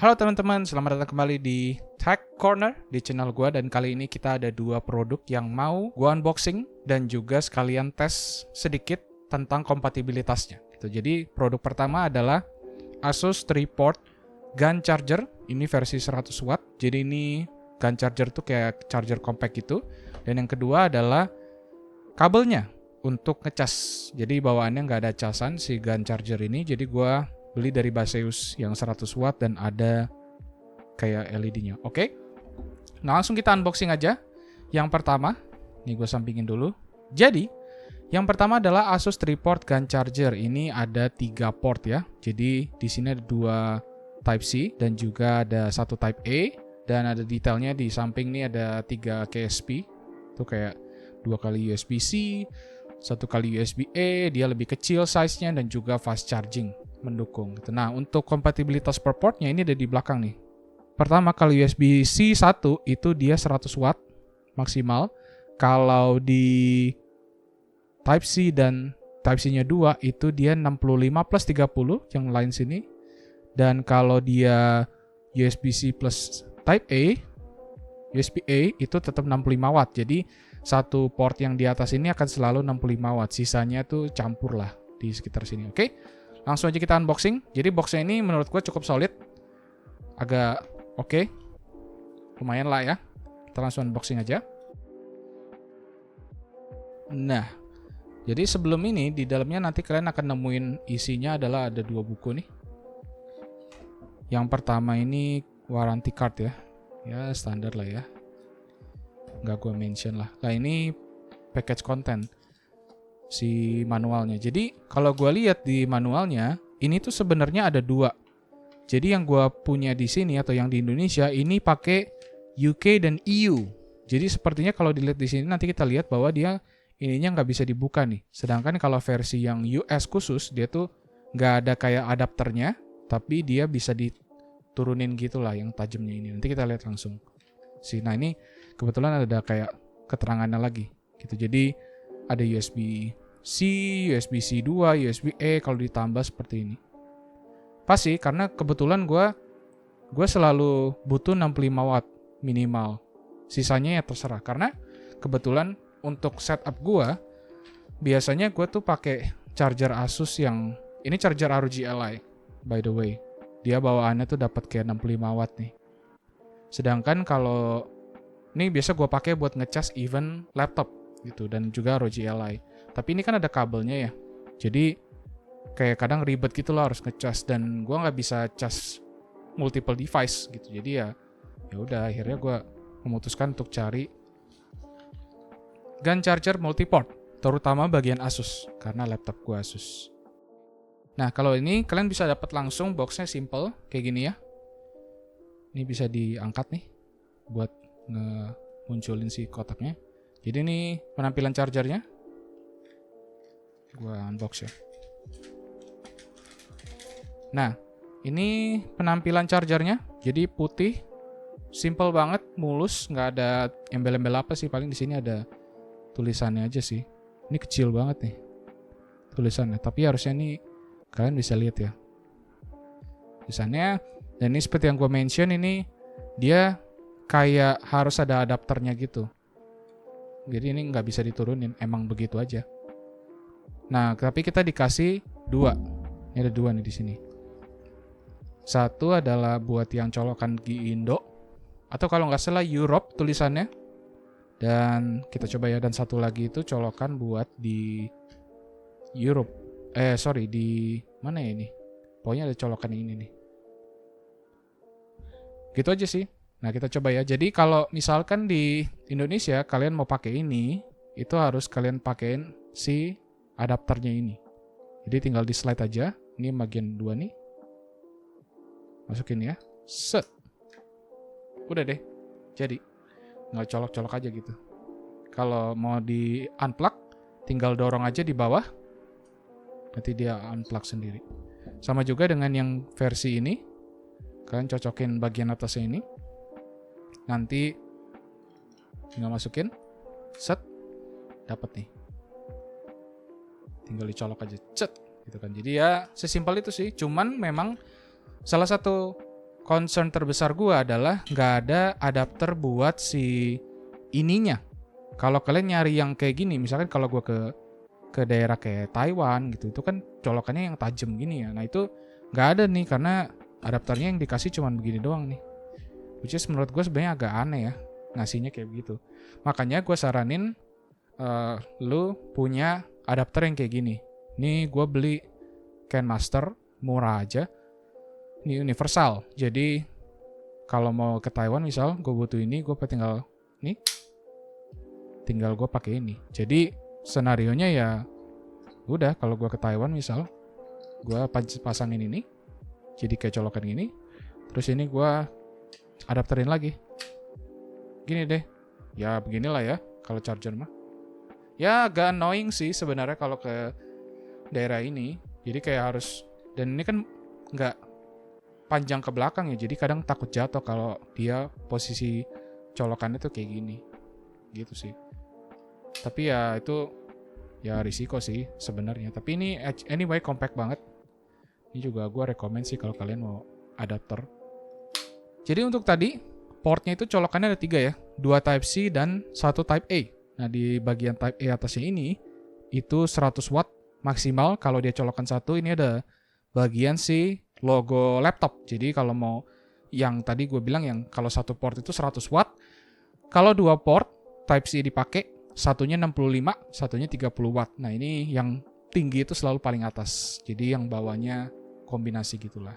Halo teman-teman, selamat datang kembali di Tech Corner di channel gua, dan kali ini kita ada dua produk yang mau gua unboxing dan juga sekalian tes sedikit tentang kompatibilitasnya. Gitu. Jadi produk pertama adalah Asus 3-port gun charger, ini versi 100 watt. Jadi ini gun charger tuh kayak charger compact gitu. Dan yang kedua adalah kabelnya untuk ngecas. Jadi bawaannya nggak ada casan si gun charger ini. Jadi gua beli dari Baseus yang 100 watt dan ada kayak LED-nya. Oke. Nah, langsung kita unboxing aja. Yang pertama, nih gue sampingin dulu. Jadi, yang pertama adalah Asus 3-port gun charger. Ini ada 3 port ya. Jadi, di sini ada 2 Type-C dan juga ada 1 Type-A, dan ada detailnya di samping nih ada 3 KSP. Itu kayak 2 kali USB-C, 1 kali USB-A, dia lebih kecil size-nya dan juga fast charging mendukung. Nah, untuk kompatibilitas per portnya ini ada di belakang nih. Pertama, kalau USB-C 1 itu dia 100 watt maksimal. Kalau di Type-C dan Type-C-nya 2 itu dia 65 plus 30 yang lain sini. Dan kalau dia USB-C plus Type-A, USB-A itu tetap 65 watt. Jadi satu port yang di atas ini akan selalu 65 watt. Sisanya tuh campur lah di sekitar sini. Oke. Langsung aja kita unboxing. Jadi boxnya ini menurut gue cukup solid. Agak oke. Lumayan lah ya. Kita langsung unboxing aja. Nah, jadi sebelum ini di dalamnya nanti kalian akan nemuin isinya adalah ada 2 buku nih. Yang pertama ini warranty card ya. Ya standar lah ya. Nggak gue mention lah. Nah ini package content. Si manualnya. Jadi kalau gue lihat di manualnya, ini tuh sebenarnya ada 2. Jadi yang gue punya di sini atau yang di Indonesia ini pakai UK dan EU. Jadi sepertinya kalau dilihat di sini nanti kita lihat bahwa dia ininya nggak bisa dibuka nih. Sedangkan kalau versi yang US khusus dia tuh nggak ada kayak adapternya, tapi dia bisa diturunin gitulah yang tajamnya ini. Nanti kita lihat langsung. Nah ini kebetulan ada kayak keterangannya lagi. Gitu. Jadi ada USB-C, USB-C 2, USB-A kalau ditambah seperti ini. Pas sih, karena kebetulan gue selalu butuh 65 watt minimal. Sisanya ya terserah. Karena kebetulan untuk setup gue, biasanya gue tuh pakai charger Asus yang ini charger ROG Ally, by the way. Dia bawaannya tuh dapat kayak 65 watt nih. Sedangkan kalau ini biasa gue pakai buat ngecas even laptop gitu dan juga ROG Ally. Tapi ini kan ada kabelnya ya. Jadi kayak kadang ribet gitu loh harus ngecas, dan gue nggak bisa cas multiple device gitu. Jadi ya udah akhirnya gue memutuskan untuk cari gun charger multiport, terutama bagian Asus karena laptop gue Asus. Nah kalau ini kalian bisa dapat langsung boxnya simple kayak gini ya. Ini bisa diangkat nih buat munculin si kotaknya. Jadi ini penampilan chargernya. Gua unbox ya. Nah, ini penampilan chargernya. Jadi putih, simple banget, mulus, nggak ada embel-embel apa sih. Paling di sini ada tulisannya aja sih. Ini kecil banget nih tulisannya. Tapi harusnya nih kalian bisa lihat ya tulisannya. Dan ini seperti yang gue mention, ini dia kayak harus ada adapternya gitu. Jadi ini nggak bisa diturunin, emang begitu aja. Nah, tapi kita dikasih 2. Ini ada 2 nih di sini. Satu adalah buat yang colokan di Indo, atau kalau nggak salah Europe tulisannya. Dan kita coba ya. Dan satu lagi itu colokan buat di Europe. Di mana ya ini? Pokoknya ada colokan ini nih. Gitu aja sih. Nah kita coba ya. Jadi kalau misalkan di Indonesia kalian mau pakai ini, itu harus kalian pakein si adapternya ini. Jadi tinggal di slide aja. Ini bagian 2 nih. Masukin ya. Set. Udah deh. Jadi nggak colok-colok aja gitu. Kalau mau di unplug, tinggal dorong aja di bawah. Nanti dia unplug sendiri. Sama juga dengan yang versi ini. Kalian cocokin bagian atasnya ini. Nanti tinggal masukin, set, dapat nih. Tinggal dicolok aja, cet, gitu kan. Jadi ya sesimpel itu sih. Cuman memang salah satu concern terbesar gue adalah nggak ada adapter buat si ininya. Kalau kalian nyari yang kayak gini, misalkan kalau gue ke daerah kayak Taiwan gitu, itu kan colokannya yang tajam gini ya. Nah itu nggak ada nih karena adapternya yang dikasih cuman begini doang nih. Which is menurut gue sebenarnya agak aneh ya ngasihnya kayak begitu. Makanya gue saranin lu punya adapter yang kayak gini. Nih gue beli KenMaster, murah aja. Ini universal. Jadi kalau mau ke Taiwan misal, gue butuh ini, gue tinggal gue pakai ini. Jadi senarionya ya udah kalau gue ke Taiwan misal, gue pasangin ini, jadi kayak colokan gini. Terus ini gue adapterin lagi. Gini deh. Ya beginilah ya kalau charger mah. Ya agak annoying sih sebenarnya kalau ke daerah ini. Jadi kayak harus, dan ini kan nggak panjang ke belakang ya, jadi kadang takut jatuh kalau dia posisi colokannya tuh kayak gini. Gitu sih. Tapi ya itu ya risiko sih sebenarnya. Tapi ini anyway compact banget. Ini juga gue rekomen sih kalau kalian mau adapter. Jadi untuk tadi portnya itu colokannya ada 3 ya, 2 Type-C dan 1 Type-A. Nah di bagian Type-A atasnya ini itu 100 watt maksimal. Kalau dia colokan 1, ini ada bagian si logo laptop. Jadi kalau mau yang tadi gue bilang yang kalau 1 port itu 100 watt, kalau 2 port Type-C dipakai, satunya 65, satunya 30 watt. Nah ini yang tinggi itu selalu paling atas. Jadi yang bawahnya kombinasi gitulah.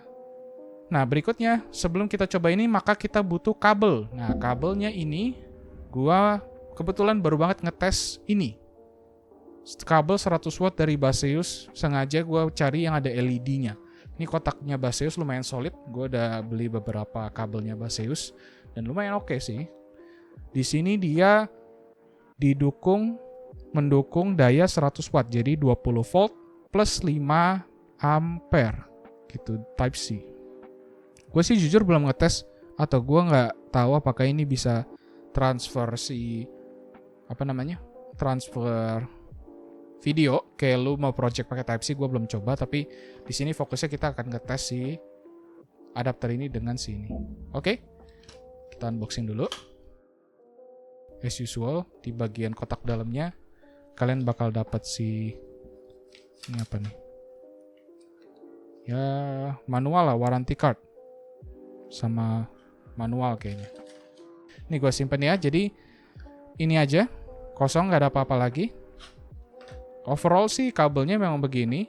Nah berikutnya sebelum kita coba ini maka kita butuh kabel. Nah kabelnya ini gua kebetulan baru banget ngetes ini. Kabel 100 watt dari Baseus, sengaja gua cari yang ada LED-nya. Ini kotaknya Baseus lumayan solid. Gua udah beli beberapa kabelnya Baseus dan lumayan oke sih. Di sini dia mendukung daya 100 watt. Jadi 20 volt plus 5 ampere gitu Type-C. Gue sih jujur belum ngetes atau gue nggak tahu apakah ini bisa transfer transfer video kayak lu mau project pakai Type-C. Gue belum coba, tapi di sini fokusnya kita akan ngetes si adapter ini dengan sini. Oke, kita unboxing dulu. As usual di bagian kotak dalamnya kalian bakal dapat ini apa nih? Ya manual lah, warranty card sama manual kayaknya. Ini gue simpen ya, jadi ini aja kosong, nggak ada apa-apa lagi. Overall sih kabelnya memang begini,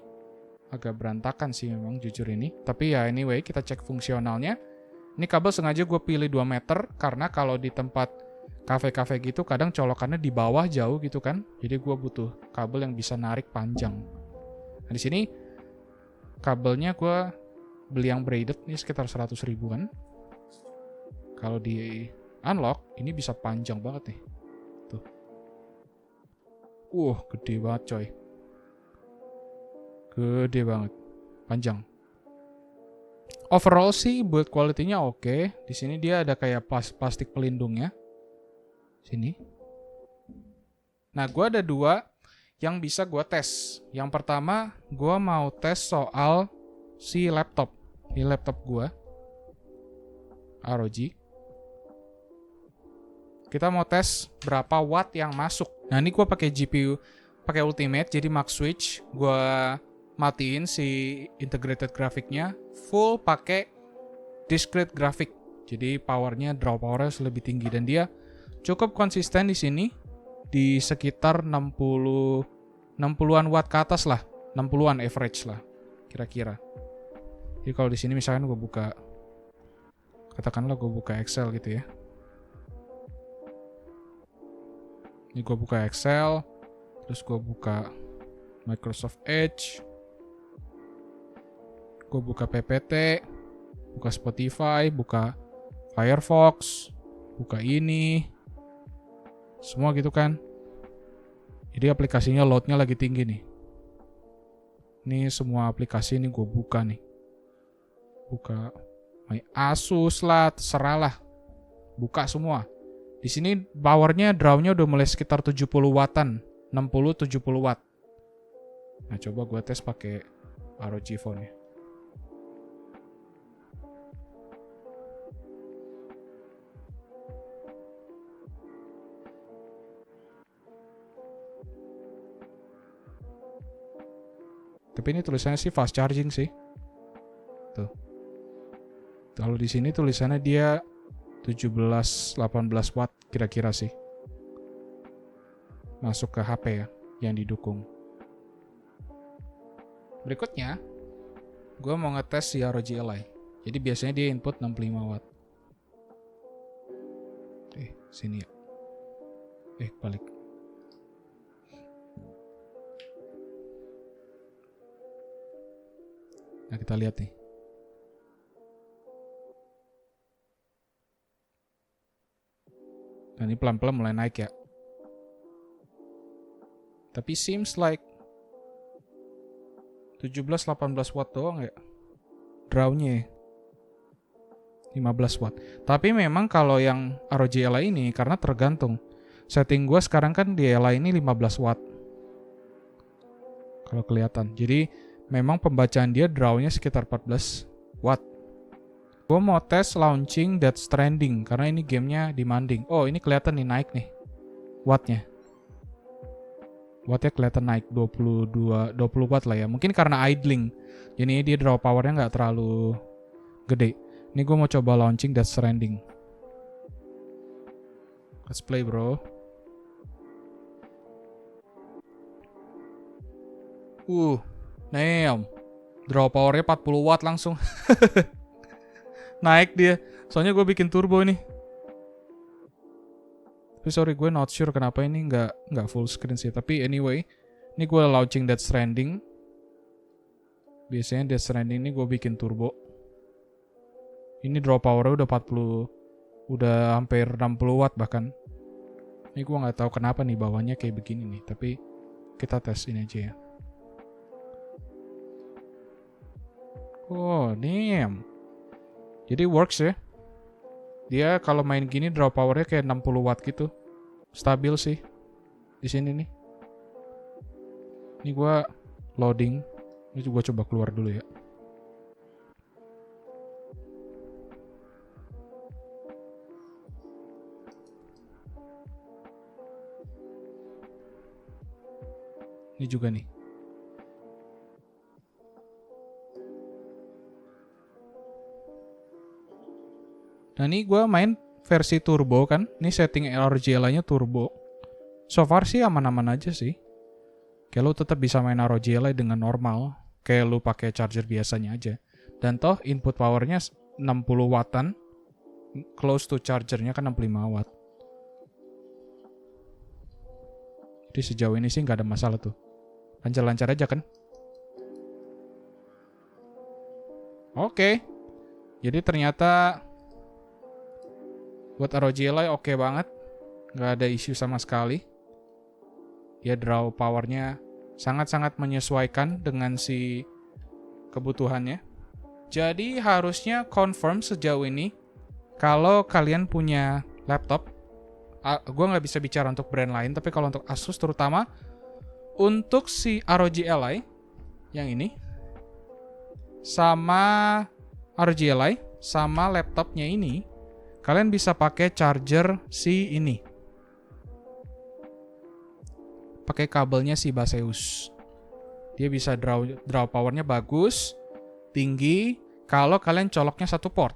agak berantakan sih memang jujur ini. Tapi ya anyway kita cek fungsionalnya. Ini kabel sengaja gue pilih 2 meter karena kalau di tempat kafe-kafe gitu kadang colokannya di bawah jauh gitu kan. Jadi gue butuh kabel yang bisa narik panjang. Nah di sini kabelnya gue beli yang braided ini sekitar 100 ribuan. Kalau di unlock ini bisa panjang banget nih. Tuh. Gede banget coy. Gede banget. Panjang. Overall sih build quality-nya oke. Di sini dia ada kayak plastik pelindungnya. Sini. Nah, gue ada 2 yang bisa gue tes. Yang pertama, gue mau tes soal si laptop. Ini laptop gue. ROG. Kita mau tes berapa watt yang masuk. Nah, ini gue pakai GPU, pakai Ultimate, jadi max switch. Gue matiin si integrated grafiknya, full pakai discrete graphic. Jadi draw powernya lebih tinggi dan dia cukup konsisten di sini di sekitar 60-an watt ke atas lah, 60-an average lah kira-kira. Jadi kalau di sini misalkan gue buka, katakanlah gue buka Excel gitu ya. Ini gue buka Excel, terus gue buka Microsoft Edge, gue buka PPT, buka Spotify, buka Firefox, buka ini, semua gitu kan. Jadi aplikasinya loadnya lagi tinggi nih. Ini semua aplikasi ini gue buka nih. Buka My Asus lah, terserah lah. Buka semua. Di sini powernya drawnya udah mulai sekitar 70 wattan, 60-70 watt. Nah coba gue tes pakai ROG Phone ya. Tapi ini tulisannya sih fast charging sih. Tuh. Kalau di sini tulisannya dia 17-18 watt kira-kira sih. Masuk ke HP ya yang didukung. Berikutnya, gue mau ngetes si ROG Ally. Jadi biasanya dia input 65 watt. Sini ya. Balik. Nah, kita lihat nih. Nah, ini pelan-pelan mulai naik ya. Tapi seems like 17-18 watt doang ya. Draw-nya 15 watt. Tapi memang kalau yang ROG Ally ini karena tergantung. Setting gue sekarang kan di Ally ini 15 watt. Kalau kelihatan. Jadi memang pembacaan dia draw-nya sekitar 14 watt. Gue mau tes launching Death Stranding karena ini gamenya demanding. Oh, ini kelihatan nih naik nih wattnya. Wattnya kelihatan naik 20 watt lah ya. Mungkin karena idling. Jadi dia draw powernya nggak terlalu gede. Ini gue mau coba launching Death Stranding. Let's play, bro. Damn. Draw powernya 40 watt langsung. Naik dia. Soalnya gue bikin turbo ini. Tapi sorry, gue not sure kenapa ini nggak full screen sih. Tapi anyway, ini gue launching Death Stranding. Biasanya Death Stranding ini gue bikin turbo. Ini draw powernya udah 40, udah hampir 60 watt bahkan. Ini gue nggak tahu kenapa nih bawahnya kayak begini nih. Tapi kita tes ini aja ya. Oh, damn. Jadi works ya. Dia kalau main gini draw powernya kayak 60 watt gitu. Stabil sih. Di sini nih. Ini gue loading. Ini juga coba keluar dulu ya. Ini juga nih. Nah ini gue main versi turbo kan. Ini setting ROG Ally-nya turbo. So far sih aman-aman aja sih. Kayak lu tetap bisa main ROG Ally dengan normal. Kayak lu pakai charger biasanya aja. Dan toh input powernya 60 wattan. Close to chargernya kan 65 watt. Jadi sejauh ini sih nggak ada masalah tuh. Lancar-lancar aja kan. Oke. Jadi ternyata buat ROG Ally oke banget. Nggak ada isu sama sekali. Dia draw powernya sangat-sangat menyesuaikan dengan si kebutuhannya. Jadi harusnya confirm sejauh ini kalau kalian punya laptop, gue nggak bisa bicara untuk brand lain, tapi kalau untuk Asus terutama, untuk si ROG Ally yang ini, sama ROG Ally, sama laptopnya ini, kalian bisa pakai charger si ini. Pakai kabelnya si Baseus. Dia bisa draw powernya bagus, tinggi, kalau kalian coloknya satu port.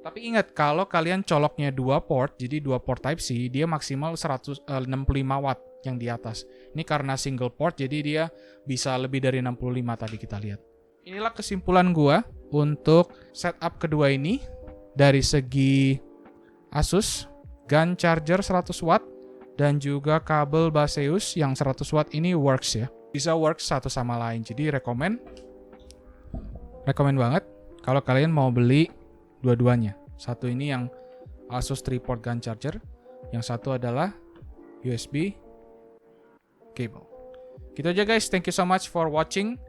Tapi ingat, kalau kalian coloknya 2 port, jadi 2 port Type-C, dia maksimal 65 watt yang di atas. Ini karena single port, jadi dia bisa lebih dari 65 tadi kita lihat. Inilah kesimpulan gua untuk setup kedua ini. Dari segi Asus, gun charger 100 watt, dan juga kabel Baseus yang 100 watt ini works ya. Bisa works satu sama lain, jadi rekomen banget kalau kalian mau beli dua-duanya. Satu ini yang Asus 3-port gun charger, yang satu adalah USB cable. Gitu aja guys, thank you so much for watching.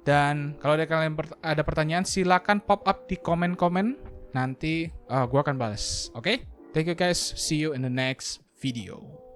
Dan kalau ada kalian ada pertanyaan, silakan pop up di komen-komen. Nanti gue akan balas. Oke? Thank you guys, see you in the next video.